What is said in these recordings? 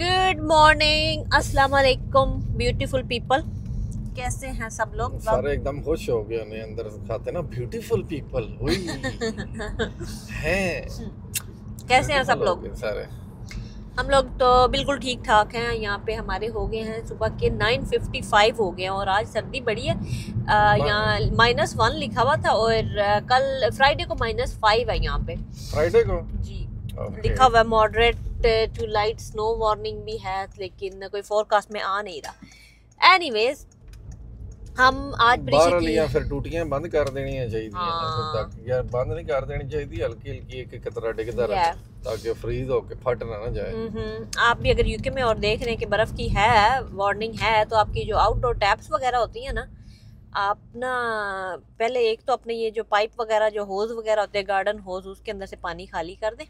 Good morning, अस्सलाम वालेकुम beautiful people. कैसे हैं सब लोग? सारे एकदम खुश हो गए उन्हें अंदर खाते ना ब्यूटीफुल पीपल हैं। कैसे हैं सब लोग? सारे हम लोग तो बिल्कुल ठीक ठाक हैं। यहाँ पे हमारे हो गए हैं सुबह के 9:55 हो गए हैं और आज सर्दी बड़ी है। यहाँ -1 लिखा हुआ था और कल फ्राइडे को -5 है यहाँ पे। फ्राइडे को जी लिखा हुआ है moderate to light snow warning भी है, लेकिन कोई फोरकास्ट में आ नहीं रहा। एनीवेज हम आज बारियां फिर टूटियां बंद कर देनी चाहिए यार, बंद नहीं कर देनी चाहिए, हल्की हल्की एक कतरा डिगदा रहे ताकि फ्रीज होके फट ना जाए। आप भी अगर यूके में और देख रहे हैं कि बर्फ की है वार्निंग है, तो आपकी जो आउटडोर टैप्स वगैरह होती है ना, आप ना पहले एक तो अपने ये जो पाइप वगैरह जो होज वगैरह होते हैं गार्डन होज, उसके अंदर से पानी खाली कर दें,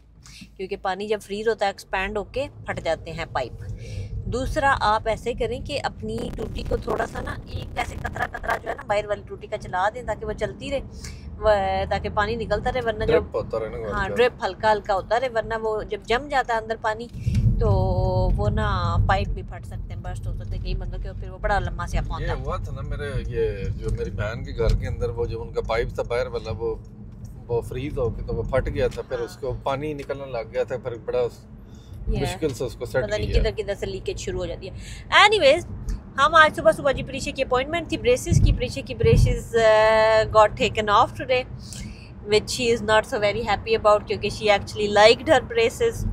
क्योंकि पानी जब फ्रीज होता है एक्सपैंड होके फट जाते हैं पाइप। दूसरा आप ऐसे करें कि अपनी टूटी को थोड़ा सा ना एक ऐसे कतरा कतरा जो है ना बाहर वाली टूटी का चला दें ताकि वो चलती रहे, ताकि पानी निकलता रहे। वरना जब हाँ ड्रिप हल्का हल्का होता रहे, वरना वो जब जम जाता है अंदर पानी तो वो ना पाइप भी फट सकते हैं, बर्स्ट हो सकते हैं कई बंदों के, फिर वो बड़ा लंबा से आता है। ये हुआ था ना मेरे ये जो मेरी बहन के घर के अंदर, वो जो उनका पाइप था बाहर वाला वो फ्रीज हो गया तो वो फट गया था, फिर उसको पानी निकलने लग गया था, फिर बड़ा मुश्किल से उसको सेट किया। किधर किधर से लीकेज शुरू हो जाती है। एनीवेज हम आज सुबह सुबह जी प्रीशा की अपॉइंटमेंट थी ब्रेसेस की। प्रीशा की braces got taken off today which she is not so very happy about, क्योंकि she actually liked her braces.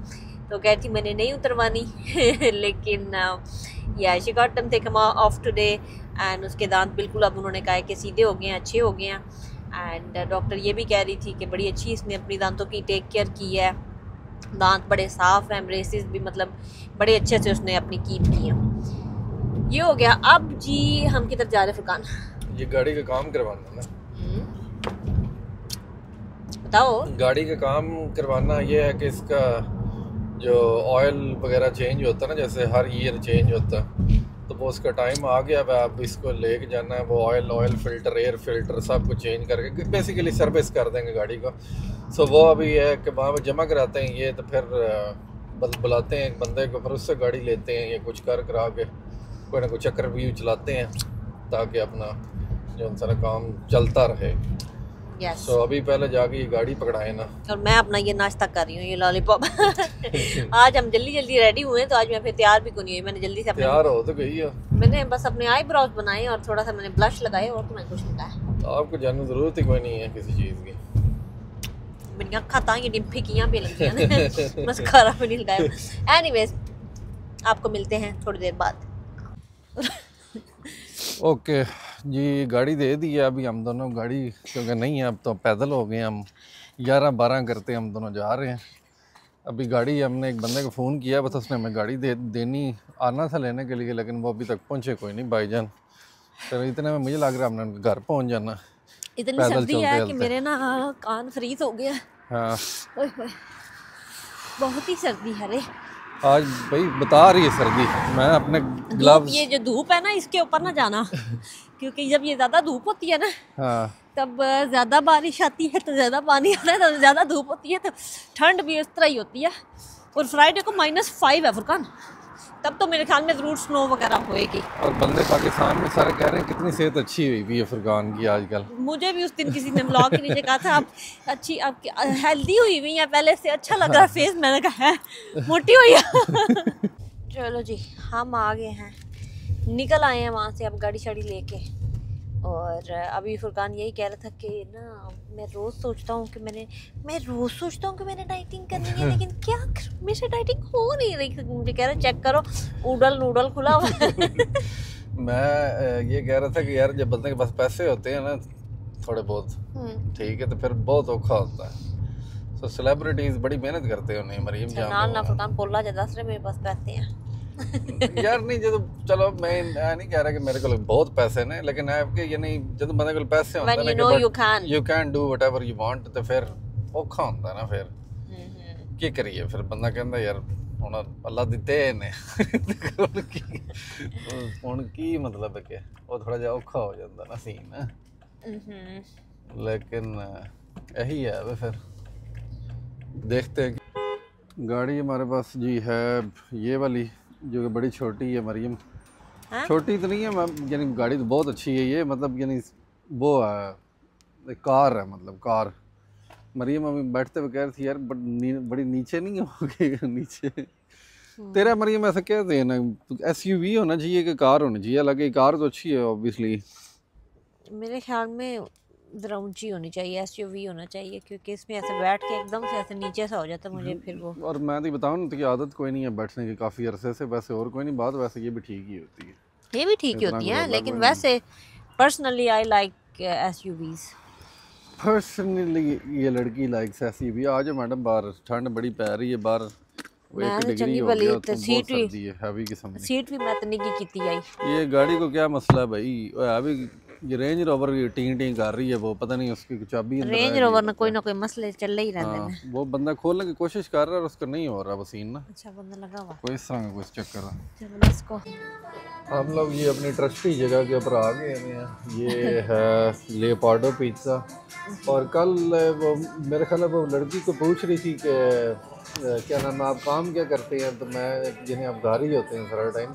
तो कहती मैंने नहीं उतरवानी लेकिन या she got them taken off today and उसके दांत बिल्कुल अब उन्होंने कहा कि सीधे हो गए हैं, अच्छे हो गए हैं। एंड डॉक्टर ये भी कह रही थी कि बड़ी अच्छी इसने अपनी दांतों की टेक केयर की है, दांत बड़े साफ हैं, ब्रेसेस भी मतलब बड़े अच्छे से उसने अपनी कीप की हैं। ये हो गया। अब जी हम किधर जा रहे फुरकान? ये गाड़ी का काम करवाना ना। बताओ। गाड़ी का काम करवाना ये है कि इसका जो ऑयल वगैरह चेंज होता है ना, जैसे हर ईयर चेंज होता है, तो वो उसका टाइम आ गया है। अब इसको लेके जाना है, वो ऑयल फिल्टर एयर फिल्टर सब कुछ चेंज करके बेसिकली सर्विस कर देंगे गाड़ी को। सो वो अभी है कि वहाँ पर जमा कराते हैं ये, तो फिर बुलाते हैं एक बंदे को, फिर उससे गाड़ी लेते हैं, ये कुछ करा के कोई ना कोई चक्कर व्यू चलाते हैं ताकि अपना जो सारा काम चलता रहे। So, अभी पहले जाके ये गाड़ी पकड़ाए ना, और मैं अपना ये नाश्ता कर रही हूँ, ये लॉलीपॉप आज हम जल्दी जल्दी रेडी हुए, तो आज मैं फिर तैयार भी नहीं हुई। मैंने जल्दी से तैयार हो तो गई है, मैंने बस अपने आईब्रोज बनाए और थोड़ा सा मैंने ब्लश लगाए, और तो मैं कुछ नहीं लगाया। आपको जानने जरूरत ही कोई नहीं है किसी चीज़ की। मेरी अक्खां तां ये डिम्फी कियां पे लगी हैं मस्कारा भी नहीं लगाया। एनीवेज आपको मिलते हैं थोड़ी देर बाद। ओके जी, गाड़ी दे दी है अभी हम दोनों, गाड़ी क्योंकि नहीं है अब तो पैदल हो गए हम, 11-12 करते हम दोनों जा रहे हैं। अभी गाड़ी हमने एक बंदे को फ़ोन किया, बस उसने हमें गाड़ी देनी आना था लेने के लिए, लेकिन वो अभी तक पहुँचे कोई नहीं भाईजान। फिर इतने में मुझे लग रहा है हमने घर पहुँच जाना। इतनी सर्दी है कि मेरे ना कान फ्रीज हो गया। हाँ बहुत ही सर्दी है रे आज भाई, बता रही है सर्दी। मैं अपने ग्लव्स, ये जो धूप है ना इसके ऊपर ना जाना क्योंकि जब ये ज्यादा धूप होती है ना, हाँ, तब ज्यादा बारिश आती है, तो ज्यादा पानी आता है, तो ज्यादा धूप होती है, तो ठंड भी इस तरह ही होती है। और फ्राइडे को -5 है फुरकान, तब तो मेरे ख्याल में जरूर स्नो वगैरह होएगी। और बंदे पाकिस्तान में सारे कह रहे हैं कितनी सेहत अच्छी हुई भी है फुरकान की आजकल। मुझे भी उस दिन किसी ने ब्लॉग के नीचे कहा था आप अच्छी, आप हेल्दी हुई हुई है, पहले से अच्छा लग रहा है फेस। मैंने कहा है मोटी हुई है चलो जी हम आ गए हैं, निकल आए हैं वहाँ से अब गाड़ी शाड़ी लेके। और अभी फुरकान यही कह रहा था कि ना मैं रोज़ सोचता हूँ कि मैंने डाइटिंग करनी है, लेकिन क्या मेरे डाइटिंग हो नहीं रही। मुझे कह रहा चेक करो नूडल खुला हुआ मैं ये कह रहा था कि यार जब बंदे के पास पैसे होते हैं ना थोड़े बहुत, ठीक है, तो फिर बहुत औखा होता है। तो सेलिब्रिटीज बड़ी मेहनत करते हैं, उन्हें मरीम जान ना फुरकान बोला जा दस रहे मेरे पास पैसे हैं यार नहीं, जो चलो मैं नहीं कह रहा कि मेरे को बहुत पैसे ने, लेकिन आपके ये नहीं, जब बंदे को पैसे होते हैं ना, you can do whatever you want, तो फिर औखा होता है ना। फिर क्या करिए, फिर बंदा कहता यार हुण अल्लाह दिते ने हुण की मतलब है कि वो थोड़ा जिहा औखा हो जाता ना सीन, लेकिन यही है। फिर देखते हैं। गाड़ी हमारे पास जी है ये वाली, जो कि बड़ी छोटी है मरियम। हाँ? छोटी तो नहीं है यानी गाड़ी तो बहुत अच्छी है ये, मतलब यानी वो है कार है, मतलब कार। मरियम अभी बैठते हुए कह रही थी यार बड़ी नीचे नहीं होगी नीचे। तेरा मरियम ऐसा कहते हैं ना, एसयूवी होना चाहिए कि कार होनी चाहिए, हालांकि कार तो अच्छी है ऑब्वियसली। मेरे ख्याल में ज़रा ऊंची होनी चाहिए, एसयूवी होना चाहिए, क्योंकि इसमें ऐसे बैठ के एकदम से ऐसे नीचे सा हो जाता है मुझे फिर वो। और मैं तो बताऊँ ना, तो आदत कोई नहीं है बैठने की काफ़ी अरसे से, वैसे और कोई नहीं बात, वैसे ये भी ठीक ही होती है, ये भी ठीक ही इतना होती कुछ है, होता लेकिन कोई नहीं। वैसे personally I like SUVs. Personally ये लड़की लाइक्स ऐसी भी। आज मैडम बाहर ठंड बड़ी पै रही है बाहर, वो 1 मैं डिग्री चंगी हो भली गया, तो तो बहुत सीट भी सर्दी है, हैवी किस्म की। सीट भी मैं तो नहीं की आई। ये गाड़ी को क्या मसला है भाई, अभी ये रेंज रोवर टी टी कर रही है, वो पता नहीं उसकी चाबी अंदर रेंज रह गई रोवर है ना क्या। कोई मसले चल ही रहते हाँ, हैं। वो बंदा खोलने की कोशिश कर रहा है और उसका नहीं हो रहा वो सीन ना, अच्छा बंदा लगा हुआ। कोई इस तरह का कुछ चक्कर है। चलो इसको हम लोग ये अपनी ट्रस्टी जगह के ऊपर आ गए हैं। ये है लेपार्डो पिज़्ज़ा। और कल वो मेरे ख्याल है वो लड़की को पूछ रही थी कि क्या नाम है, आप काम क्या करते हैं, तो मैं जिन्हें आप घर ही होते हैं सारा टाइम,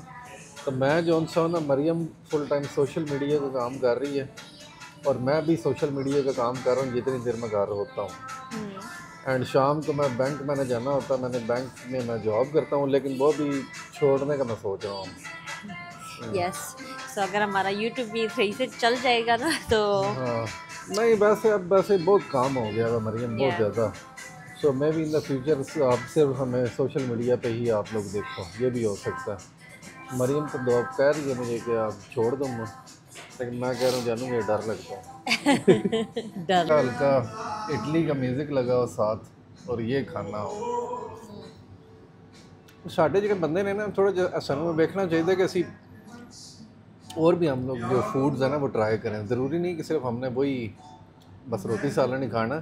तो मैं जो उनसे ना Mariam full time social media का काम कर रही है और मैं भी सोशल मीडिया का काम कर रहा हूँ जितनी देर में घर होता हूँ। एंड शाम को मैं बैंक मैंने जाना होता है, मैंने बैंक में मैं जॉब करता हूँ, लेकिन वो भी छोड़ने का मैं सोच रहा हूँ। यस, तो अगर हमारा यूट्यूब भी सही से चल जाएगा ना तो हाँ नहीं, वैसे अब वैसे बहुत काम हो गया है मरियम, बहुत ज़्यादा। So maybe in the future आप सिर्फ हमें सोशल मीडिया पे ही आप लोग देखो, ये भी हो सकता है। मरियम तो दो कह रही है मुझे कि आप छोड़ दो मैं, लेकिन मैं कह रहा हूँ जानू मुझे डर लगता है। डर हल्का इडली का म्यूज़िक लगा हो साथ और ये खाना हो। साढ़े जो बंदे ने ना थोड़ा सानू देखना चाहिए कि असी और भी हम लोग जो फूड्स है ना वो ट्राई करें। ज़रूरी नहीं कि सिर्फ हमने वही बस रोटी सालन ही खाना,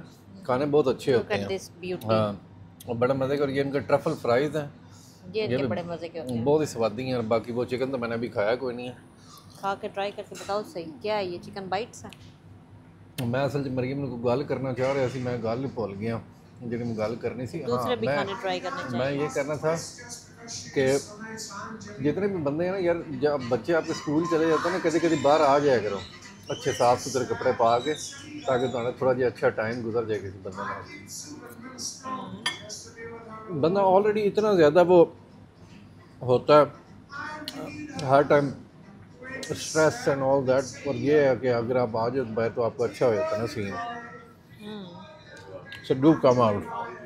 खाने बहुत अच्छे होते हैं। हाँ, और बड़ा मज़े के, और ये इनका ट्रफल फ्राइज़ हैं, ये भी बड़े मज़े के होते हैं, बहुत ही स्वादी हैं। और बाकी वो चिकन तो मैंने अभी खाया कोई नहीं है, खा के ट्राई करके बताओ सही क्या है ये चिकन बाइट्स है। मैं असल मरियम को गल करना चाह रहा सी, मैं गल भुल गया जी मैं गल करनी सी। दूसरे हाँ, भी खाने ट्राई करने चाहिए। मैं ये करना था कि जितने भी बंदे हैं ना यार, जब बच्चे आपके स्कूल चले जाते हैं ना, कभी कभी बाहर आ जाया करो अच्छे साफ़ सुथरे कपड़े पा के, ताकि तुम्हारा थोड़ा जी अच्छा टाइम गुजर जाए किसी बंदे में। बंदा ऑलरेडी इतना ज़्यादा वो होता है हर time stress and all that, और ये है कि अगर आप आ जाओ बाहर तो आपको अच्छा हो जाता है ना scene. So do come out.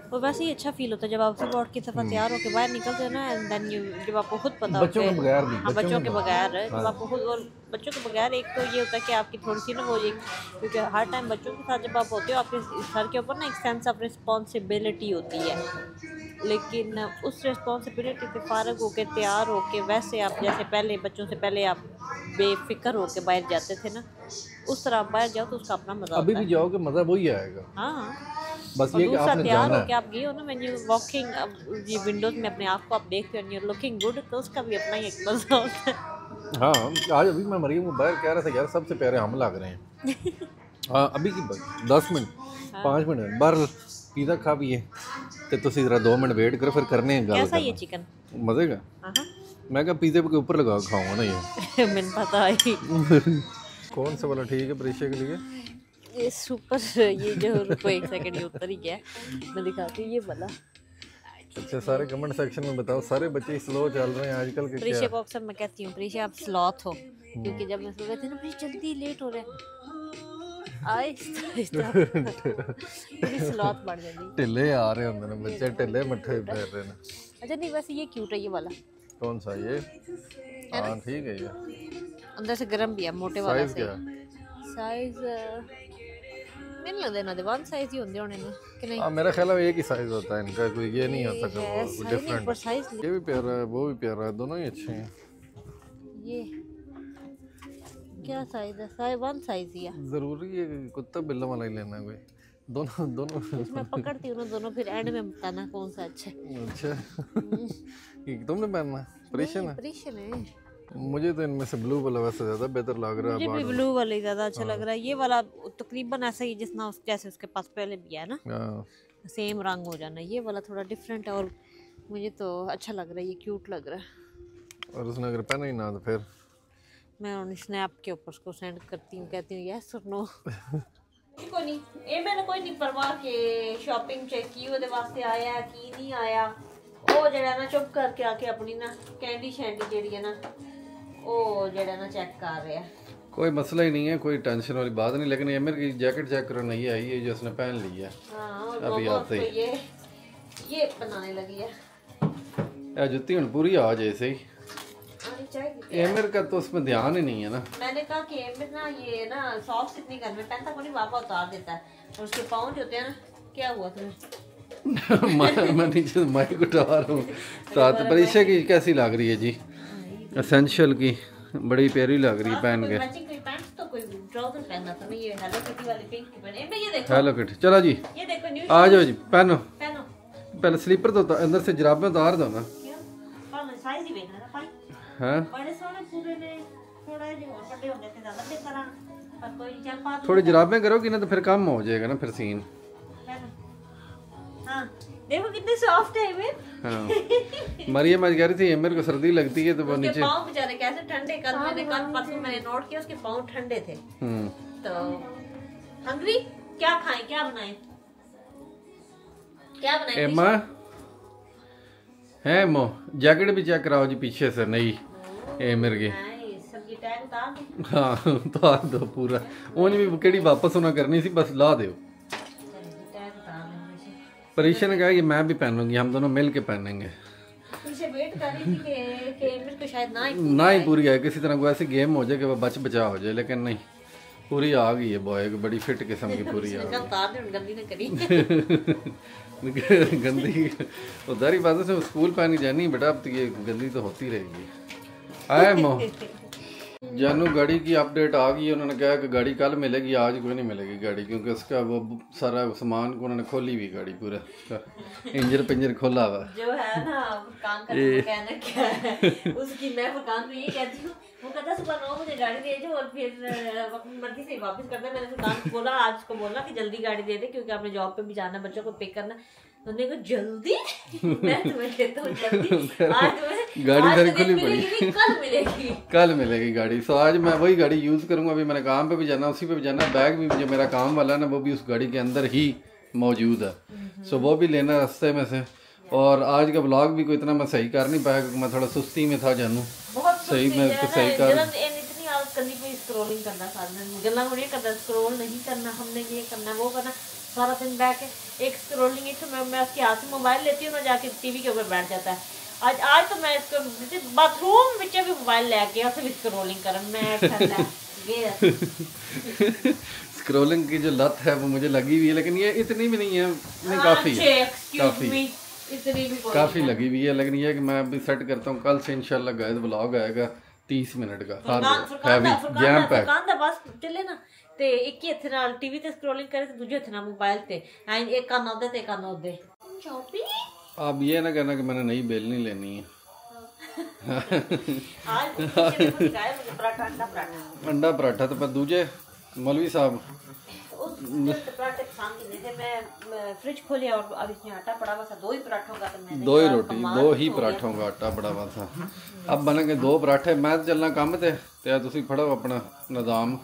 और वैसे ही अच्छा फील होता है जब आप सुबह उठ के सफ़ा तैयार होकर बाहर निकलते हैं ना, एंड देन यू जब आपको खुद पता बच्चों के बगैर भी, हाँ बच्चों के बगैर हाँ। जब आपको खुद, और बच्चों के बगैर एक तो ये होता है कि आपकी थोड़ी सी ना वो एक, क्योंकि हर टाइम बच्चों के साथ जब आप होते हो आपके सर के ऊपर ना एक सेंस ऑफ रिस्पॉन्सिबिलिटी होती है, लेकिन उस रिस्पॉन्सिबिलिटी से फ़ारग होकर तैयार होकर वैसे आप जैसे पहले बच्चों से पहले आप बेफिक्र होकर बाहर जाते थे ना, उस तरह आप बाहर जाओ तो उसका अपना मज़ा अभी होता भी है। जाओगे मज़ा वही आएगा। हाँ, बस और ये कि दूसरा आपने तैयार जाना हो के है। आप गए हो ना, व्हेन यू वॉकिंग ये विंडोज में अपने आप को आप देखते हो, यू लुकिंग गुड, तो उसका भी अपना ही एक मजा होता है। हाँ, आज अभी मैं मरियम को बाहर कह रहा था यार सबसे प्यारे हम लग रहे हैं। हाँ अभी की 10 मिनट 5 मिनट बाहर पिज़्ज़ा खा भी है तो तुसी जरा 2 मिनट वेट करो, फिर करने हैं गल। कैसा ये चिकन मज़े का? मैं क्या पिज़्ज़े के ऊपर लगा खाऊंगा ना ये। मैंने पता है। कौन सा वाला ठीक है परीक्षा के लिए? ये सुपर, ये जो रुको एक सेकंड ये उतर ही गया, मैं दिखाती हूँ ये वाला। अच्छा, सारे कमेंट सेक्शन में बताओ सारे बच्चे स्लो चल रहे हैं आजकल के प्रीशा क्या? को अक्सर मैं कहती हूँ प्रीशा आप स्लॉथ हो, क्योंकि जब मैं सो रहे थे ना प्रीशा जल्दी लेट हो रहे स्लॉथ बढ़ जाती, टिल्ले आ रहे होंगे ना बच्चे, टिल्ले मट्ठे पैर रहे हैं। अच्छा नहीं वैसे ये क्यूट है ये वाला। कौन सा ये? हाँ ठीक है ये, अंदर से गर्म भी है, मोटे वाला साइज क्या? साइज मैंने लगता है ना वन साइज ही होंगे होने ने कि नहीं। हाँ मेरा ख्याल है एक ही साइज होता है इनका, कोई ये नहीं होता कि वो साइज डिफरेंट। पर साइज ये भी प्यारा है वो भी प्यारा है, दोनों ही अच्छे हैं। ये क्या साइज है? साइज वन साइज ही है। जरूरी है कि कुत्ता बिल्ला वाला ही लेना है कोई? दोनों दोनों मैं पकड़ती हूँ ना दोनों, फिर एंड में बताना कौन सा अच्छा है। अच्छा ये तुमने पहनना? परेशान है? परेशान है। मुझे तो इनमें से ब्लू वाला वैसे ज़्यादा बेहतर लग रहा है। मुझे भी ब्लू वाला ही ज़्यादा अच्छा लग रहा है। ये वाला तकरीबन ऐसा ही जितना जैसे उसके पास पहले भी है ना, सेम रंग हो जाना। ये वाला थोड़ा डिफरेंट है और मुझे तो अच्छा लग रहा है, ये क्यूट लग रहा है। और उसने अगर पहना ही ना तो फिर मैं उन स्नैप के ऊपर उसको सेंड करती हूँ, कहती हूँ यस और नो। कोई नहीं, ये मैंने कोई नहीं परवाह के शॉपिंग चेक की ਉਹਦੇ ਵਾਸਤੇ ਆਇਆ ਕੀ ਨਹੀਂ ਆਇਆ। ਉਹ ਜਿਹੜਾ ਨਾ ਚੁੱਪ ਕਰਕੇ ਆ ਕੇ ਆਪਣੀ ਨਾ ਕੈਂਡੀ ਸ਼ੈਂਡੀ ਜਿਹੜੀ ਹੈ ਨਾ ਉਹ ਜਿਹੜਾ ਨਾ ਚੈੱਕ कर रहा है। कोई मसला ही नहीं है, कोई टेंशन वाली बात नहीं। लेकिन एमिर की जैकेट चेक करो, नहीं आई है जो उसने पहन ली है। अभी आते ही ये बनाने लगी है। जुत्ती हूँ पूरी आ जाए सही। एमिर का तो उसमें ध्यान ही नहीं है ना। मैंने कहा कि एमिर ना ये ना सॉक्स इतनी गर्मी पहनता को नहीं, पापा उतार देता है और उसके पाँव जो होते हैं ना। क्या हुआ तुम्हें? मैं नीचे माइक उठा रहा हूँ साथ। परीक्षा की कैसी लग रही है जी? एसेंशियल की बड़ी प्यारी लग रही है पहन के। हेलो किट चलो जी, आ जाओ जी, पहनो। पहले स्लीपर तो अंदर से जुराबें उतार दो ना। थोड़ी जुराबें करोगी ना तो फिर कम हो जाएगा ना फिर सीन। देखो कितने सॉफ्ट है एमिर। हाँ मरियम आज कह रही थी एमिर को सर्दी लगती है तो वो नीचे पाँव बेचारे कैसे ठंडे। कल परसों मैंने नोट किया उसके पाँव ठंडे थे। तो हंगरी क्या खाएं, क्या बनाएं, क्या बनाएं? एम्मा है मो जैकेट भी चेक कराओ जी पीछे से। नहीं एमिर की सबकी टैग उतार दो। हाँ उतार दो पूरा। उन भी केड़ी वापस होना करनी सी, बस ला दो। परीक्षा ने कहा कि मैं भी पहनूंगी, हम दोनों मिल के पहनेंगे। वेट कर रही थी कि एमिर को शायद ना ही पूरी आए, किसी तरह को ऐसी गेम हो जाए कि वो बचा हो जाए। लेकिन नहीं, पूरी आ गई है बॉय, बड़ी फिट किस्म की पूरी आ गई। गंदी उधर ही बात से स्कूल पहनी जानी बेटा, अब तो ये गंदी तो होती रहेगी। आए मो जानू गाड़ी की अपडेट आ गई है। उन्होंने कहा कि गाड़ी कल मिलेगी, आज कोई नहीं मिलेगी गाड़ी, क्योंकि उसका वो सारा सामान को उन्होंने खोली हुई गाड़ी, पूरा इंजन पिंजर खोला हुआ जो है ना। काम करने का कहना क्या है उसकी, मैं फुरकान को ये कहती हूँ, वो कहता सुबह 9 बजे गाड़ी दे दो और फिर अपनी मर्जी से वापस करता है। मैंने फुरकान को बोला, आज को बोला कि जल्दी गाड़ी दे दे क्योंकि आपने जॉब पे भी जाना, बच्चों को पिक करना। उन्होंने कहा जल्दी मैं तुम्हें कहता हूँ जल्दी, आज तुम्हें गाड़ी सारी खुली पड़ी, कल मिलेगी गाड़ी। सो आज मैं वही गाड़ी यूज़ करूँगा। अभी मैंने काम पे भी जाना, उसी पे भी जाना। बैग भी जो मेरा काम वाला है ना वो भी उस गाड़ी के अंदर ही मौजूद है। सो वो भी लेना रास्ते में से। और आज का व्लॉग भी कोई इतना मैं सही कर नहीं पाया क्योंकि मैं थोड़ा सुस्ती में था जानू। सही मैं सही कर स्क्रोलिंग करना, गला नहीं करना, स्क्रोल नहीं करना, हमने ये करना वो करना, सारा दिन बैठ के एक स्क्रोलिंग ही। तो मैं उसके हाथ से मोबाइल लेती हूँ ना, जाके टीवी के ऊपर बैठ जाता है। आज तो मैं इसको बाथरूम में भी मोबाइल लेके और फिर स्क्रोलिंग कर मैं स्क्रोलिंग की जो लत है वो मुझे लगी हुई है, लेकिन ये इतनी भी नहीं है, नहीं काफ़ी है, काफ़ी लगी हुई है। लेकिन ये कि मैं अभी सेट करता हूँ, कल से इंशाल्लाह गाइस व्लॉग आएगा 30 मिनट का, हैवी जैम पैक बस चले ना। ਤੇ ਇੱਕ ਹੀ ਹੱਥ ਨਾਲ ਟੀਵੀ ਤੇ ਸਕਰੋਲਿੰਗ करे तो दूसरे हथ ਨਾਲ मोबाइल ਤੇ एक कान उधर ते कान उधर शॉपिंग। अब ये ना कहना कि मैंने नई बेलनी लेनी है। अंडा पराठा तो पर दूजे मौलवी साहब पराठे पसंद नहीं थे। मैं फ्रिज खोलिया और अब इसमें आटा पड़ा हुआ था, 2 ही पराठों का, तो मैंने 2 ही रोटी 2 ही पराठों का आटा पड़ा हुआ था। अब बनेंगे 2 पराठे। मैं चलना काम ते तुसी फड़ो अपना निजाम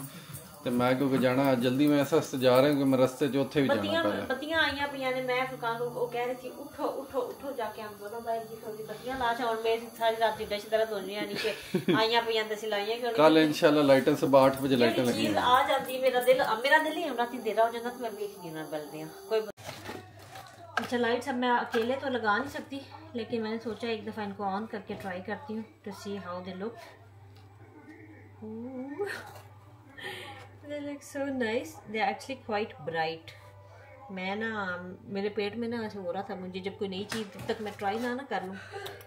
ਤੇ ਮੈਂ ਕਿਉਂਕਿ ਜਾਣਾ ਜਲਦੀ, ਮੈਂ ਐਸਾ ਜਾ ਰਿਹਾ ਕਿ ਮੈਂ ਰਸਤੇ 'ਚ ਉੱਥੇ ਵੀ ਜਾਣਾ ਪਹਿਲਾਂ। ਬੱਤੀਆਂ ਆਈਆਂ ਪਈਆਂ ਨੇ, ਮੈਂ ਫੁਕਾਨ ਨੂੰ ਉਹ ਕਹਿ ਰਹੀ ਸੀ ਉਠੋ ਉਠੋ ਉਠੋ ਜਾ ਕੇ ਹਮ ਦੋਨੋਂ ਬਾਹਰ ਦੀ ਥੋੜੀ ਬੱਤੀਆਂ ਲਾ ਛਾਉਣ। ਮੇਰੀ ਸਾਰੀ ਰਾਤ ਦੀ ਡਸ਼ ਦਰਦ ਹੋ ਰਹੀ ਹੈ नीचे ਆਈਆਂ ਪਈਆਂ ਤੇ ਸਿਲਾਈਆਂ ਕਿ ਕੱਲ ਇਨਸ਼ਾਅੱਲਾ ਲਾਈਟਾਂ ਸੁਬਹ 8 ਵਜੇ ਲਾਈਟਾਂ ਲੱਗੀਆਂ ਆ ਜਾਂਦੀ। ਮੇਰਾ ਦਿਲ ਹੀ ਰਾਤੀ ਦੇਰਾ ਹੋ ਜਾਂਦਾ ਤੇ ਮੈਂ ਵੇਖਦੀ ਨਾ ਬਲਦੇ ਆ कोई। अच्छा लाइट्स अब मैं अकेले तो लगा नहीं सकती, लेकिन मैंने सोचा एक दफ़ा इनको ऑन करके ट्राई करती हूँ to see how they look. They look so nice. They're actually quite bright. मैं ना मेरे पेट में ना ऐसे हो रहा था, मुझे जब कोई नई चीज़ जब तक मैं ट्राई ना कर लूँ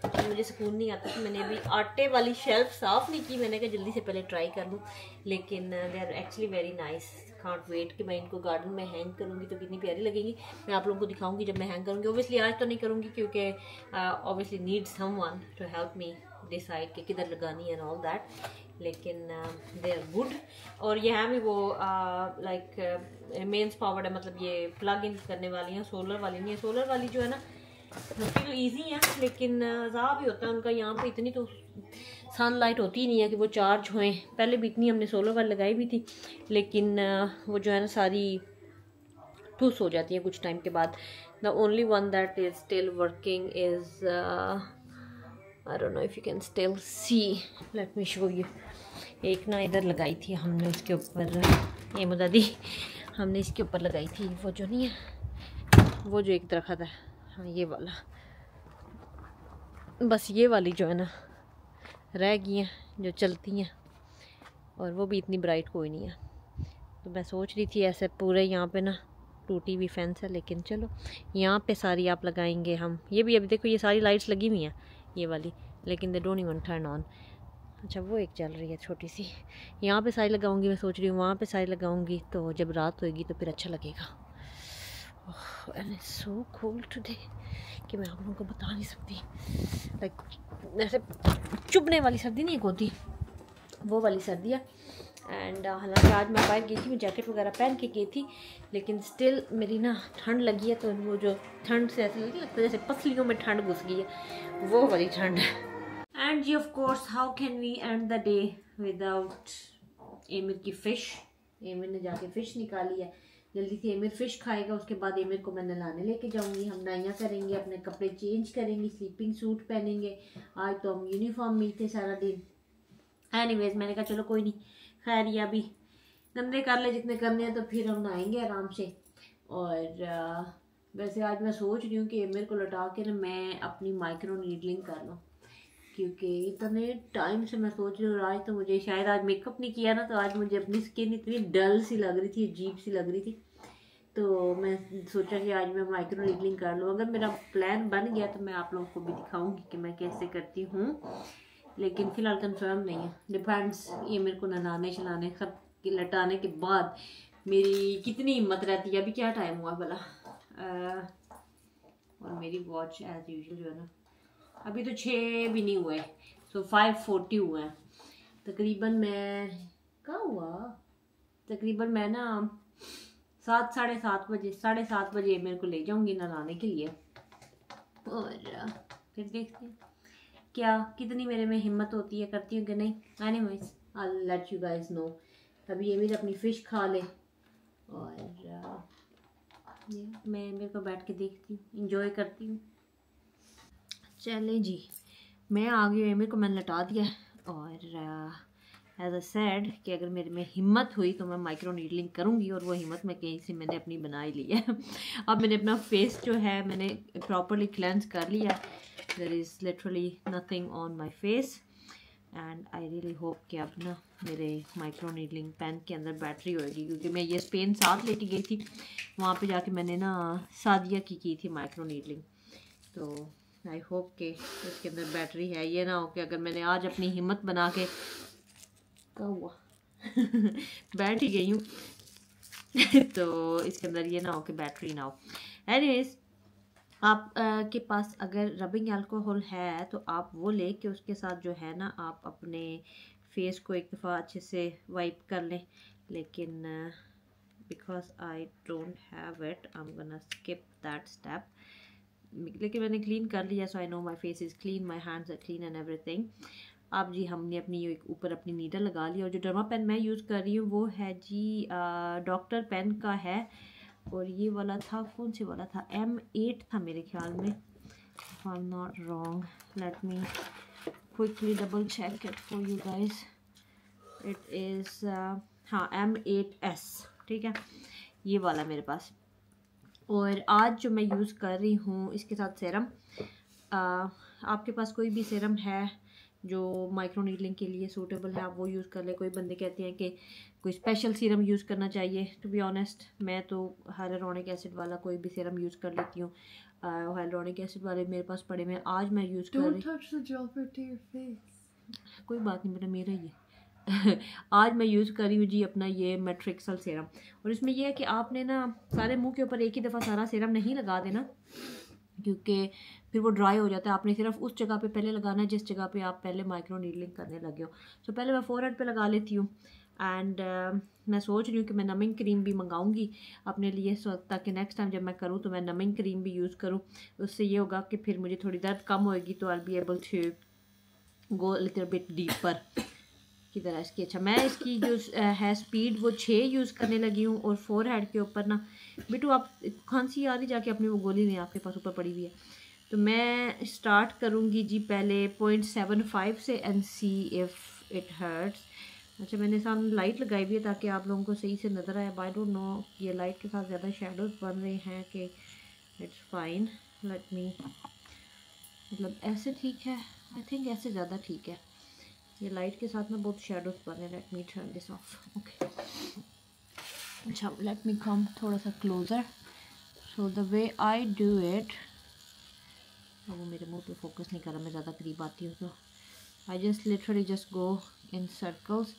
तो मुझे सुकून नहीं आता। तो मैंने अभी आटे वाली शेल्फ साफ़ नहीं की, मैंने कहा जल्दी से पहले ट्राई कर लूँ। लेकिन they are actually very nice. Can't wait कि मैं इनको गार्डन में हैंग करूँगी तो कितनी प्यारी लगेंगी। मैं आप लोगों को दिखाऊँगी जब मैं हैंग करूँगी। ओबियसली आज तो नहीं करूँगी क्योंकि obviously need someone to help me decide कि किधर लगानी है एंड ऑल दैट। लेकिन दे आर गुड। और ये हैं भी वो लाइक मेंस पावर्ड है, मतलब ये प्लग इन करने वाली हैं, सोलर वाली नहीं है। सोलर वाली जो है ना बिल्कुल ईजी है, लेकिन अज़ाब भी होता है उनका। यहाँ पे इतनी तो सनलाइट होती ही नहीं है कि वो चार्ज होएं। पहले भी इतनी हमने सोलर वाली लगाई भी थी, लेकिन वो जो है ना सारी ठूस हो जाती है कुछ टाइम के बाद। The only one that is still working is I don't know if you can still see, let me show you. एक ना इधर लगाई थी हमने, इसके ऊपर ये मुदादी हमने इसके ऊपर लगाई थी, वो जो नहीं है वो जो एक दरख्त है, हाँ ये वाला। बस ये वाली जो है ना रह गई हैं जो चलती हैं, और वो भी इतनी ब्राइट कोई नहीं है। तो मैं सोच रही थी ऐसे पूरे यहाँ पे ना टूटी हुई फेंस है, लेकिन चलो यहाँ पे सारी आप लगाएंगे हम। ये भी अभी देखो ये सारी लाइट्स लगी हुई हैं ये वाली, लेकिन they don't even turn on. अच्छा वो एक चल रही है छोटी सी, यहाँ पे सारी लगाऊंगी। मैं सोच रही हूँ वहाँ पे सारी लगाऊंगी, तो जब रात होएगी तो फिर अच्छा लगेगा। And it's so cold today कि मैं आप लोगों को बता नहीं सकती। लाइक ऐसे चुभने वाली सर्दी नहीं होती, वो वाली सर्दी है। एंड हालांकि आज मैं बाहर गई थी, मैं जैकेट वगैरह पहन के गई थी, लेकिन स्टिल मेरी ना ठंड लगी है। तो वो जो ठंड से ऐसा लगता है जैसे पसलियों में ठंड घुस गई है, वो वाली ठंड है। एंड जी of course how can we end the day without Emir की फ़िश। एमिर ने जाके फ़िश निकाली है, जल्दी से एमिर फ़िश खाएगा, उसके बाद एमिर को मैं नहलाने लेके जाऊंगी। हम नाइयाँ करेंगे, अपने कपड़े चेंज करेंगे, स्लीपिंग सूट पहनेंगे। आज तो हम यूनिफॉर्म में थे सारा दिन। एनीवेज मैंने कहा चलो कोई नहीं, खैर ये अभी गंदे कर ले जितने करने हैं, तो फिर हम नहाएंगे आराम से। और वैसे आज मैं सोच रही हूँ कि एमिर को लटा के ना मैं अपनी माइक्रो नीडलिंग कर लूँ, क्योंकि इतने टाइम से मैं सोच रही हूँ। आज तो मुझे शायद आज मेकअप नहीं किया ना, तो आज मुझे अपनी स्किन इतनी डल सी लग रही थी, अजीब सी लग रही थी। तो मैं सोचा कि आज मैं माइक्रो नीडलिंग कर लूँ। अगर मेरा प्लान बन गया तो मैं आप लोगों को भी दिखाऊंगी कि मैं कैसे करती हूँ, लेकिन फ़िलहाल कंफर्म नहीं है। डिपेंड्स ये मेरे को नहाने शलाने सब लटाने के बाद मेरी कितनी हिम्मत रहती है। अभी क्या टाइम हुआ भला, और मेरी वॉच एज यूजुअल जो है ना अभी तो 6 भी नहीं हुए, सो 5:40 हुए हैं तकरीबन। मैं कहाँ हुआ तकरीबन मैं ना 7-7:30 बजे मेरे को ले जाऊंगी नहलाने के लिए, और फिर देखते हैं क्या कितनी मेरे में हिम्मत होती है, करती हूँ कि नहीं। Anyways I will let you guys know. अभी ये मेरे अपनी फ़िश खा ले, और मैं मेरे को बैठ के देखती हूँ, इंजॉय करती हूँ। चलें जी, मैं आ गई, मेरे को मैंने लटा दिया। और एज अ सैड कि अगर मेरे में हिम्मत हुई तो मैं माइक्रो नीडलिंग करूँगी, और वो हिम्मत मैं कहीं से मैंने अपनी बनाई ली है। अब मैंने अपना फेस जो है मैंने प्रॉपरली क्लेंस कर लिया। There is literally nothing on my face, and I really hope कि अब ना मेरे माइक्रो नीडलिंग पेन के अंदर बैटरी होएगी, क्योंकि मैं ये पेन साथ लेके गई थी, वहाँ पे जाके मैंने ना सादिया की थी माइक्रो नीडलिंग। तो आई होप कि इसके अंदर बैटरी है। ये ना हो कि अगर मैंने आज अपनी हिम्मत बना के क्या हुआ बैठ ही गई हूँ तो इसके अंदर ये ना हो कि बैटरी ना हो। एनीवेज आप के पास अगर रबिंग अल्कोहल है तो आप वो ले के उसके साथ जो है ना आप अपने फेस को एक दफ़ा अच्छे से वाइप कर लें, लेकिन because I don't have it I am gonna skip that step. लेकिन मैंने क्लीन कर लिया, so I know my face is clean, my hands are clean and everything. अब जी हमने अपनी ऊपर अपनी नीडल लगा ली, और जो डर्मा पेन मैं यूज़ कर रही हूँ वो है जी डॉक्टर पेन का है, और ये वाला था कौन से वाला था, M8 था मेरे ख्याल में, I am not wrong. Let me quickly double check it for you guys. It is हाँ M8S, ठीक है, ये वाला मेरे पास। और आज जो मैं यूज़ कर रही हूँ इसके साथ सेरम, आपके पास कोई भी सेरम है जो माइक्रो नीडलिंग के लिए सूटेबल है आप वो यूज़ कर ले। कोई बंदे कहते हैं कि कोई स्पेशल सीरम यूज़ करना चाहिए, टू बी ऑनेस्ट मैं तो हाइलुरोनिक एसिड वाला कोई भी सीरम यूज़ कर लेती हूँ। हाइलुरोनिक एसिड वाले मेरे पास पड़े में आज मैं यूज़ कर रही, कोई बात नहीं बेटा मेरा ही है आज मैं यूज़ कर रही हूँ जी अपना ये मैट्रिक्सल सीरम। और इसमें यह है कि आपने ना सारे मुंह के ऊपर एक ही दफ़ा सारा सीरम नहीं लगा देना, क्योंकि फिर वो ड्राई हो जाता है। आपने सिर्फ उस जगह पे पहले लगाना है जिस जगह पे आप पहले माइक्रो नीडलिंग करने लगे हो। तो पहले मैं फोरहेड पे लगा लेती हूँ, एंड मैं सोच रही हूँ कि मैं नमिंग क्रीम भी मंगाऊंगी अपने लिए, सो ताकि नेक्स्ट टाइम जब मैं करूँ तो मैं नमिंग क्रीम भी यूज़ करूँ। उससे ये होगा कि फिर मुझे थोड़ी दर्द कम होएगी, तो I be able to go little bit deeper की तरह इसकी। अच्छा, मैं इसकी जो है स्पीड वो 6 यूज़ करने लगी हूँ। और फोरहेड के ऊपर ना बिटू आप खांसी आ रही, जाके अपनी वो गोली नहीं आपके पास ऊपर पड़ी हुई है, तो मैं स्टार्ट करूँगी जी पहले 0.75 से and C if it hurts. अच्छा, मैंने सामने लाइट लगाई हुई है ताकि आप लोगों को सही से नज़र आए। आई डोंट नो ये लाइट के साथ ज़्यादा शेडोज बन रहे हैं कि इट्स फाइन। लेट मी, मतलब ऐसे ठीक है, आई थिंक ऐसे ज़्यादा ठीक है। ये लाइट के साथ में बहुत शेडोज बन रहे हैं। Let me turn this off. Okay, अच्छा लेट मी कम थोड़ा सा closer. So the way I do it, वो मेरे मुंह पे फोकस नहीं कर रहा, मैं ज़्यादा करीब आती हूँ तो I just literally just go in circles.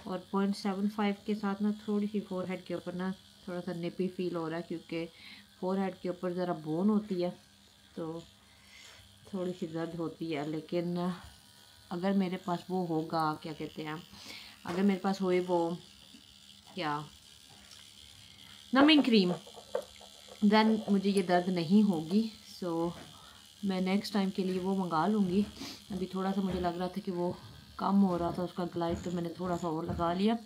और 0.75 के साथ ना थोड़ी सी फोरहेड के ऊपर ना थोड़ा सा निपी फील हो रहा है, क्योंकि फोरहेड के ऊपर ज़रा बोन होती है तो थोड़ी सी दर्द होती है। लेकिन अगर मेरे पास वो होगा, क्या कहते हैं, अगर मेरे पास होए वो क्या नमिंग क्रीम, देन मुझे ये दर्द नहीं होगी। सो मैं नेक्स्ट टाइम के लिए वो मंगा लूँगी। अभी थोड़ा सा मुझे लग रहा था कि वो कम हो रहा था उसका ग्लाइड, तो मैंने थोड़ा सा और लगा लिया।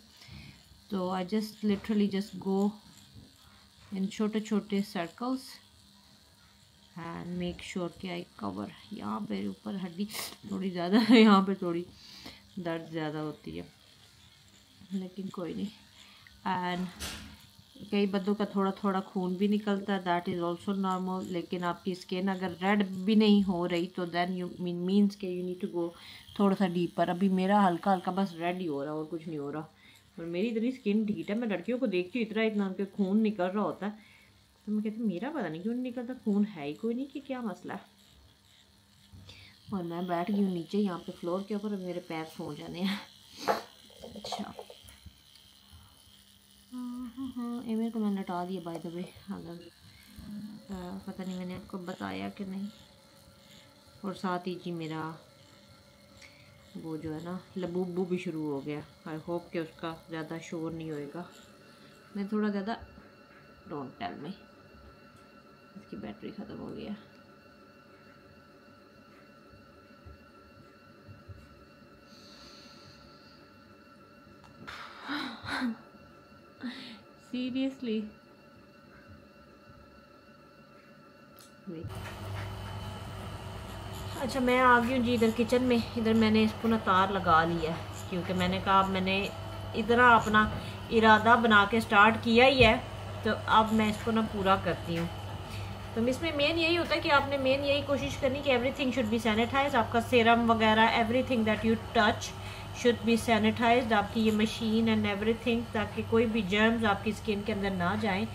तो I just literally just go in छोटे छोटे सर्कल्स एंड मेक श्योर कि आई कवर। यहाँ पे ऊपर हड्डी थोड़ी ज़्यादा है, यहाँ पे थोड़ी दर्द ज़्यादा होती है, लेकिन कोई नहीं। एंड कई बंदों का थोड़ा थोड़ा खून भी निकलता है, दैट इज़ ऑल्सो नॉर्मल। लेकिन आपकी स्किन अगर रेड भी नहीं हो रही तो देन यू मीन्स के यू नीड टू गो थोड़ा सा डीपर। अभी मेरा हल्का हल्का बस रेड ही हो रहा है और कुछ नहीं हो रहा, और मेरी इतनी स्किन ठीक है। मैं लड़कियों को देखती हूँ इतना इतना उनके खून निकल रहा होता है, तो मैं कहती हूँ मेरा पता नहीं क्यों नहीं निकलता, खून है ही कोई नहीं कि क्या मसला है। और मैं बैठ गई हूँ नीचे यहाँ पे फ्लोर के ऊपर, मेरे पैर सो जाने हैं। अच्छा हाँ, मेरे को मैंने लटा दिया बाय द वे, अगर पता नहीं मैंने आपको बताया कि नहीं। और साथ ही जी मेरा वो जो है ना लबूबू भी शुरू हो गया। आई होप कि उसका ज़्यादा शोर नहीं होएगा। मैं थोड़ा ज़्यादा डोंट टेल मी, इसकी बैटरी ख़त्म हो गया। सीरियसली अच्छा, मैं आ गई हूँ जी इधर किचन में। इधर मैंने इसको ना तार लगा लिया है, क्योंकि मैंने कहा अब मैंने इतना अपना इरादा बना के स्टार्ट किया ही है, तो अब मैं इसको ना पूरा करती हूँ। तो इसमें मेन यही होता है कि आपने मेन यही कोशिश करनी कि एवरीथिंग शुड बी सैनिटाइज। आपका सीरम वगैरह everything that you touch should be sanitised, आपकी ये मशीन एंड एवरीथिंग, ताकि कोई भी जर्म्स आपकी स्किन के अंदर ना जाएं।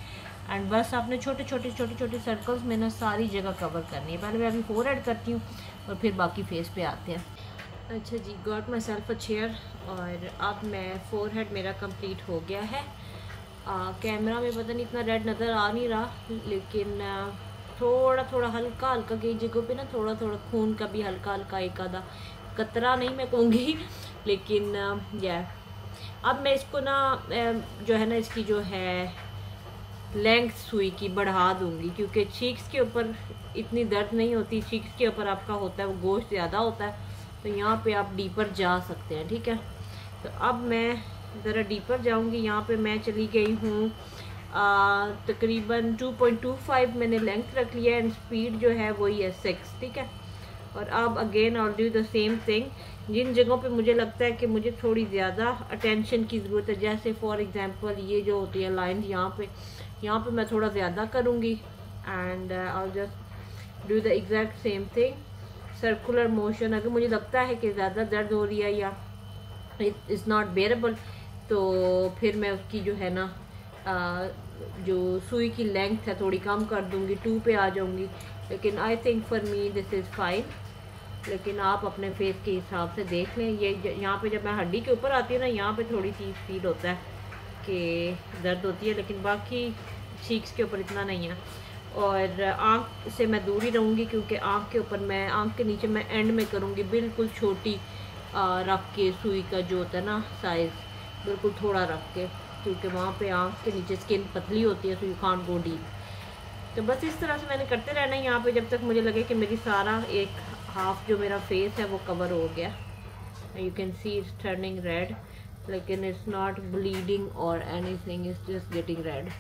एंड बस आपने छोटे छोटे सर्कल्स में ना सारी जगह कवर करनी है। पहले मैं अभी फोरहेड करती हूँ और फिर बाकी फेस पे आते हैं। अच्छा जी, got myself a chair, और अब मैं फोरहेड मेरा कंप्लीट हो गया है। कैमरा में पता नहीं इतना रेड नज़र आ नहीं रहा, लेकिन थोड़ा थोड़ा हल्का हल्का कई जगहों पे ना थोड़ा थोड़ा खून का भी हल्का हल्का एक आधा कतरा नहीं मैं कहूँगी, लेकिन या अब मैं इसको ना जो है ना इसकी जो है लेंथ सुई की बढ़ा दूंगी, क्योंकि चीक्स के ऊपर इतनी दर्द नहीं होती। चीक्स के ऊपर आपका होता है वो गोश्त ज़्यादा होता है, तो यहाँ पे आप डीपर जा सकते हैं। ठीक है, तो अब मैं ज़रा डीपर जाऊंगी। यहाँ पे मैं चली गई हूँ तकरीबन 2.25 मैंने लेंथ रख लिया है, एंड स्पीड जो है वही है 6। ठीक है, और अब again I do the same thing. जिन जगहों पे मुझे लगता है कि मुझे थोड़ी ज़्यादा अटेंशन की ज़रूरत है, जैसे फॉर एग्जांपल ये जो होती है लाइन यहाँ पे मैं थोड़ा ज़्यादा करूँगी, and I just do the exact same thing circular motion. अगर मुझे लगता है कि ज़्यादा दर्द हो रही है या इट इज़ नॉट बेरेबल, तो फिर मैं उसकी जो है ना जो सुई की लेंथ है थोड़ी कम कर दूँगी, 2 पे आ जाऊँगी। लेकिन I think for me this is fine. लेकिन आप अपने फेस के हिसाब से देख लें। ये यहाँ पे जब मैं हड्डी के ऊपर आती हूँ ना, यहाँ पे थोड़ी सी फील होता है कि दर्द होती है, लेकिन बाकी चीक्स के ऊपर इतना नहीं है। और आँख से मैं दूर ही रहूँगी, क्योंकि आँख के ऊपर मैं आँख के नीचे मैं एंड में करूँगी बिल्कुल छोटी रख के सुई का जो होता है ना साइज़, बिल्कुल थोड़ा रख के, क्योंकि वहाँ पे आँख के नीचे स्किन पतली होती है, तो यू कांट गो डीप। तो बस इस तरह से मैंने करते रहना है यहाँ पे जब तक मुझे लगे कि मेरी सारा एक हाफ जो मेरा फेस है वो कवर हो गया। You can see it's turning red, लेकिन इट्स नॉट ब्लीडिंग और anything, it's just getting red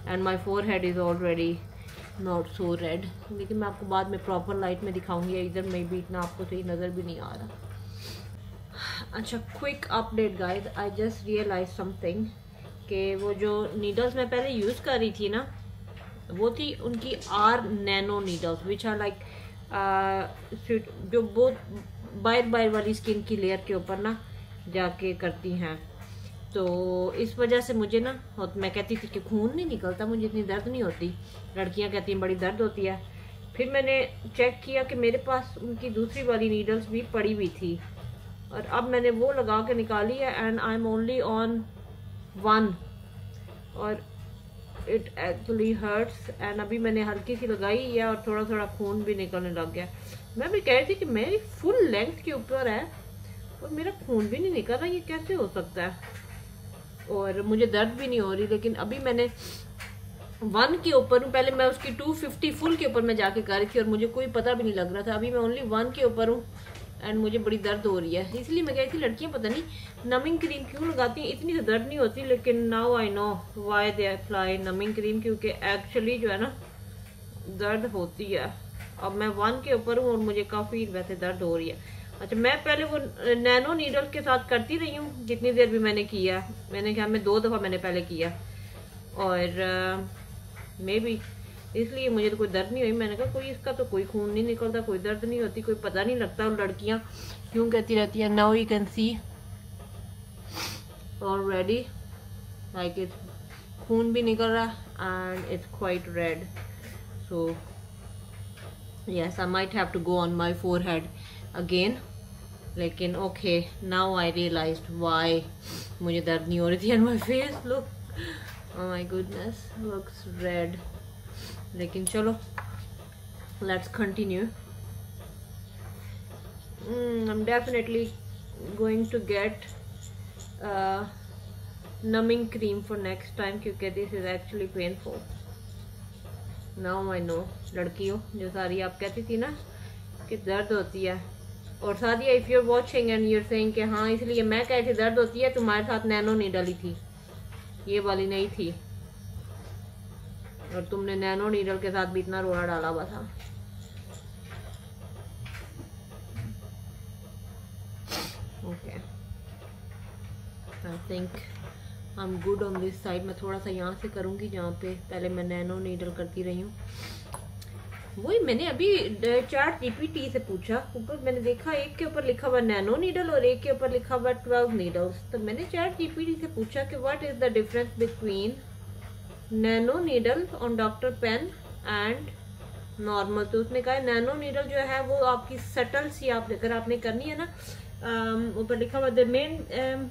and my forehead is already not so red. लेकिन मैं आपको बाद में प्रॉपर लाइट में दिखाऊंगी, इधर में भी इतना आपको सही नज़र भी नहीं आ रहा। अच्छा, quick update guys, I just realize something कि वो जो नीडल्स मैं पहले यूज़ कर रही थी ना, वो थी उनकी are nano needles which are like जो बहुत बाहर वाली स्किन की लेयर के ऊपर ना जाके करती हैं। तो इस वजह से मुझे ना, मैं कहती थी कि खून नहीं निकलता, मुझे इतनी दर्द नहीं होती, लड़कियां कहती हैं बड़ी दर्द होती है। फिर मैंने चेक किया कि मेरे पास उनकी दूसरी वाली नीडल्स भी पड़ी हुई थी, और अब मैंने वो लगा के निकाली है and I am only on 1 और इट एक्चुअली हर्ट्स। एंड अभी मैंने हल्की सी लगाई है और थोड़ा थोड़ा खून भी निकलने लग गया। मैं भी कह रही थी कि मेरी फुल लेंथ के ऊपर है और मेरा खून भी नहीं निकल रहा, ये कैसे हो सकता है, और मुझे दर्द भी नहीं हो रही। लेकिन अभी मैंने 1 के ऊपर हूँ, पहले मैं उसकी 250 फुल के ऊपर मैं जाके कर रही थी और मुझे कोई पता भी नहीं लग रहा था। अभी मैं ओनली 1 के ऊपर हूँ एंड मुझे बड़ी दर्द हो रही है। इसलिए मैं कह रही थी लड़कियां पता नहीं नमिंग क्रीम क्यों लगाती हैं, इतनी तो दर्द नहीं होती। लेकिन now I know why they apply numbing cream, क्योंकि एक्चुअली जो है ना दर्द होती है। अब मैं 1 के ऊपर हूँ और मुझे काफ़ी वैसे दर्द हो रही है। अच्छा, मैं पहले वो नैनो नीडल के साथ करती रही हूँ जितनी देर भी मैंने किया, मैंने क्या मैं 2 दफ़ा मैंने पहले किया और मे बी इसलिए मुझे तो कोई दर्द नहीं हुई। मैंने कहा कोई इसका तो कोई खून नहीं निकलता, कोई दर्द नहीं होती, कोई पता नहीं लगता, और लड़कियां क्यों कहती रहती है। Now you can see already like it खून भी निकल रहा and it's quite red. So yes, I might have to go on my forehead again, लेकिन okay now I realized why मुझे दर्द नहीं हो रही थी and my face look, oh my goodness, looks red. लेकिन चलो let's continue. I'm definitely going to get numbing cream for next time, क्योंकि this is actually painful. Now I know लड़कियों जो सारी आप कहती थी ना कि दर्द होती है, और Sadia if you're watching and you're saying कि हाँ इसलिए मैं कहती थी दर्द होती है, तुम्हारे साथ नैनो नीडल ही थी, ये वाली नहीं थी, और तुमने नैनो नीडल के साथ भी इतना रोना डाला हुआ था। Okay, I think I am good on this side. मैं थोड़ा सा यहाँ से करूँगी जहाँ पे पहले मैं नैनो नीडल करती रही हूँ। वही मैंने अभी चैट जीपीटी से पूछा, ऊपर मैंने देखा एक के ऊपर लिखा हुआ नैनो नीडल और एक के ऊपर लिखा हुआ 12 नीडल्स। तो मैंने चैट जीपीटी से पूछा कि what is the difference between nano needle on doctor pen and normal. तो उसने कहा नैनो नीडल जो है वो आपकी सटल सी आप अगर आपने करनी है ना, ऊपर लिखा हुआ द मेन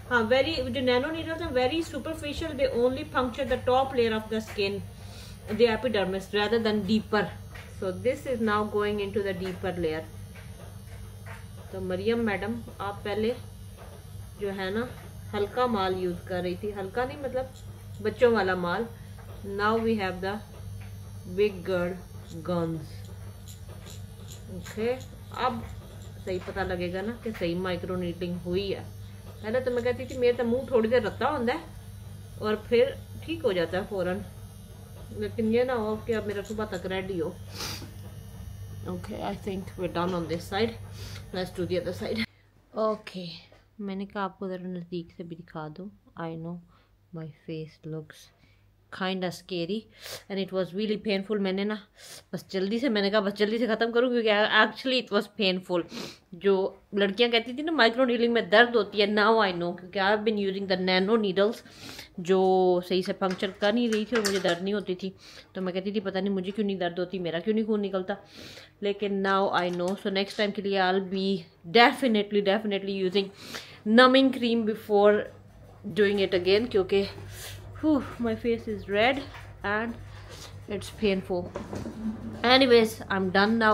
हाँ वेरी, जो नैनो नीडल्स हैं very superficial, they only puncture the top layer of the skin, the epidermis rather than deeper. So this is now going into the deeper layer. तो मरियम मैडम आप पहले जो है ना हल्का माल यूज कर रही थी, हल्का नहीं मतलब बच्चों वाला माल। Now we have the big girl guns. Okay, अब सही पता लगेगा ना कि सही माइक्रो नीडलिंग हुई है। पहले तो मैं कहती थी मेरे तो मुंह थोड़ी देर रत्ता होता है और फिर ठीक हो जाता है फौरन, लेकिन ये ना हो कि अब मेरा सुबह तक रेडी हो। Okay, I think we are done on this side, let's do the other side. Okay, मैंने कहा आपको ज़रा नज़दीक से भी दिखा दूँ। I know my face looks kind of scary and it was really painful. मैंने ना बस जल्दी से मैंने कहा बस जल्दी से ख़त्म करूँ, क्योंकि एक्चुअली इट वॉज पेनफुल। जो लड़कियां कहती थी ना माइक्रो नीडलिंग में दर्द होती है, नाउ आई नो, क्योंकि I have been using the nano needles जो सही से पंक्चर कर नहीं रही थी और मुझे दर्द नहीं होती थी। तो मैं कहती थी पता नहीं मुझे क्यों नहीं दर्द होती, मेरा क्यों नहीं खून निकलता, लेकिन now I no. So next time के लिए I will be definitely using numbing cream before doing it again, क्योंकि my face is red and it's painful. Anyways, I'm done now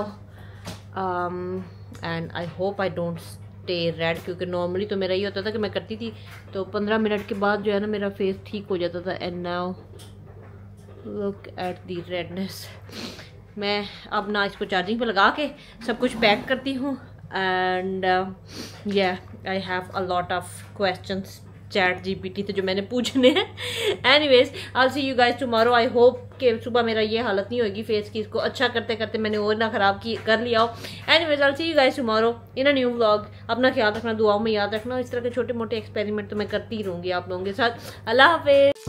and I hope I don't stay red, क्योंकि normally तो मेरा ये होता था कि मैं करती थी तो 15 मिनट के बाद जो है ना मेरा फेस ठीक हो जाता था। And now look at the redness. मैं अब ना इसको चार्जिंग पे लगा के सब कुछ पैक करती हूँ। एंड या I have a lot of questions ChatGPT से जो मैंने पूछने हैं। Anyways I see you guys tomorrow. I hope कि सुबह मेरा ये हालत नहीं होगी फेस की, इसको अच्छा करते करते मैंने और ना ख़राब की कर लिया हो। Anyways I see you guys tomorrow in a new vlog. अपना ख्याल रखना, दुआओं में याद रखना। इस तरह के छोटे मोटे एक्सपेरिमेंट तो मैं करती रहूँगी आप लोगों के साथ। अल्लाह हाफिज़।